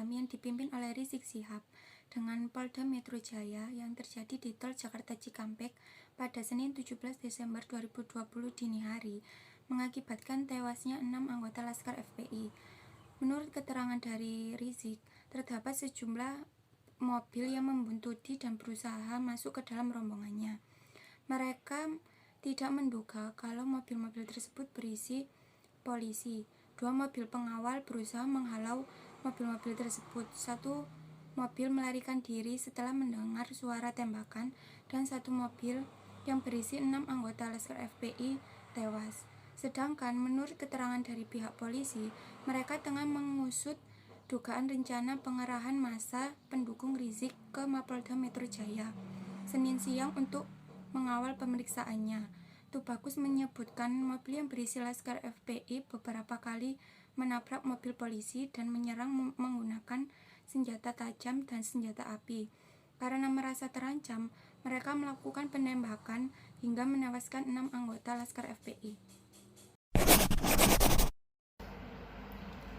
Tajam yang dipimpin oleh Rizik Syihab dengan Polda Metro Jaya yang terjadi di Tol Jakarta Cikampek pada Senin 17 Desember 2020 dini hari mengakibatkan tewasnya 6 anggota Laskar FPI. Menurut keterangan dari Rizik, terdapat sejumlah mobil yang membuntuti dan berusaha masuk ke dalam rombongannya. Mereka tidak menduga kalau mobil-mobil tersebut berisi polisi. 2 mobil pengawal berusaha menghalau mobil-mobil tersebut. 1 mobil melarikan diri setelah mendengar suara tembakan dan 1 mobil yang berisi 6 anggota Laskar FPI tewas. Sedangkan menurut keterangan dari pihak polisi, mereka tengah mengusut dugaan rencana pengerahan massa pendukung Rizik ke Mapolda Metro Jaya Senin siang untuk mengawal pemeriksaannya. Tubagus menyebutkan mobil yang berisi Laskar FPI beberapa kali menabrak mobil polisi dan menyerang menggunakan senjata tajam dan senjata api. Karena merasa terancam, mereka melakukan penembakan hingga menewaskan 6 anggota Laskar FPI.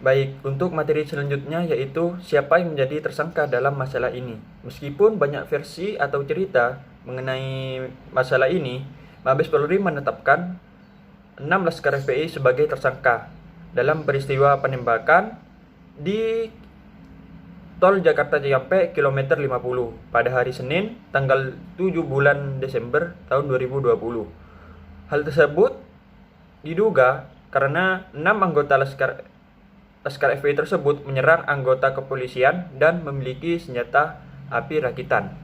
Baik, untuk materi selanjutnya yaitu siapa yang menjadi tersangka dalam masalah ini. Meskipun banyak versi atau cerita mengenai masalah ini, Mabes Polri menetapkan 6 Laskar FPI sebagai tersangka dalam peristiwa penembakan di Tol Jakarta Cikampek kilometer 50 pada hari Senin tanggal 7 bulan Desember tahun 2020. Hal tersebut diduga karena 6 anggota Laskar FPI tersebut menyerang anggota kepolisian dan memiliki senjata api rakitan.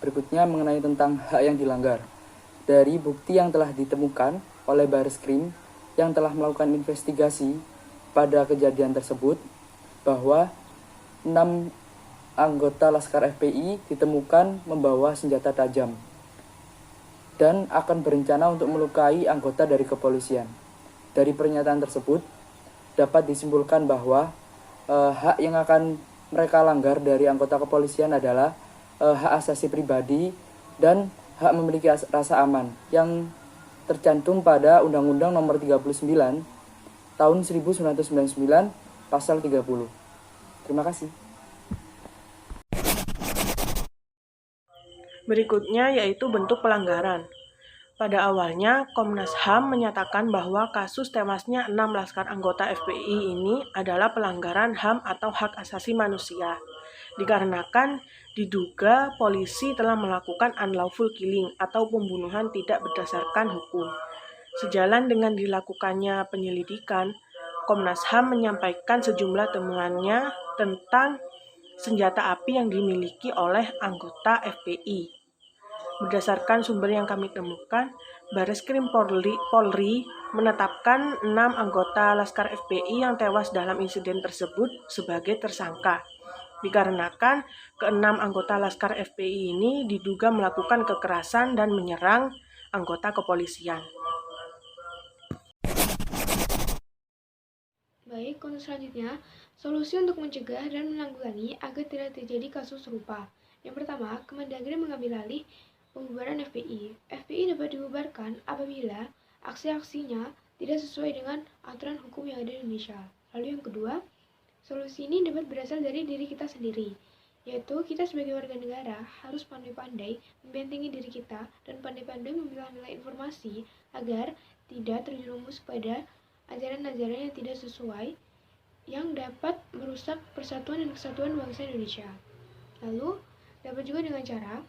Berikutnya mengenai tentang hak yang dilanggar. Dari bukti yang telah ditemukan oleh Bareskrim yang telah melakukan investigasi pada kejadian tersebut, bahwa 6 anggota Laskar FPI ditemukan membawa senjata tajam dan akan berencana untuk melukai anggota dari kepolisian. Dari pernyataan tersebut, dapat disimpulkan bahwa hak yang akan mereka langgar dari anggota kepolisian adalah hak asasi pribadi dan hak memiliki rasa aman yang tercantum pada Undang-Undang Nomor 39 Tahun 1999 Pasal 30. Terima kasih. Berikutnya yaitu bentuk pelanggaran. Pada awalnya, Komnas HAM menyatakan bahwa kasus tewasnya 6 laskar anggota FPI ini adalah pelanggaran HAM atau hak asasi manusia, dikarenakan diduga polisi telah melakukan unlawful killing atau pembunuhan tidak berdasarkan hukum. Sejalan dengan dilakukannya penyelidikan, Komnas HAM menyampaikan sejumlah temuannya tentang senjata api yang dimiliki oleh anggota FPI. Berdasarkan sumber yang kami temukan, Bareskrim Polri menetapkan 6 anggota Laskar FPI yang tewas dalam insiden tersebut sebagai tersangka. Dikarenakan ke-6 anggota Laskar FPI ini diduga melakukan kekerasan dan menyerang anggota kepolisian. Baik, untuk selanjutnya, solusi untuk mencegah dan menanggulangi agar tidak terjadi kasus serupa. Yang pertama, Kemendagri mengambil alih pembubaran FPI. FPI dapat dibubarkan apabila aksi-aksinya tidak sesuai dengan aturan hukum yang ada di Indonesia. Lalu yang kedua, solusi ini dapat berasal dari diri kita sendiri, yaitu kita sebagai warga negara harus pandai-pandai membentengi diri kita dan pandai-pandai memilah-milah informasi agar tidak terjerumus pada ajaran-ajaran yang tidak sesuai yang dapat merusak persatuan dan kesatuan bangsa Indonesia. Lalu, dapat juga dengan cara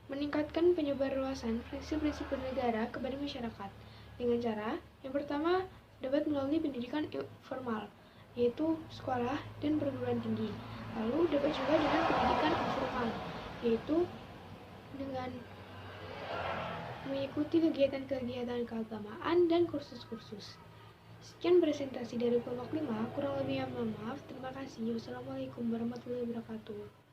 meningkatkan penyebarluasan prinsip-prinsip bernegara kepada masyarakat. Dengan cara, yang pertama dapat melalui pendidikan formal, yaitu sekolah dan perguruan tinggi. Lalu dapat juga dengan pendidikan informal, yaitu dengan mengikuti kegiatan-kegiatan keagamaan dan kursus-kursus. Sekian presentasi dari kelompok 5, kurang lebihnya mohon maaf. Terima kasih. Wassalamualaikum warahmatullahi wabarakatuh.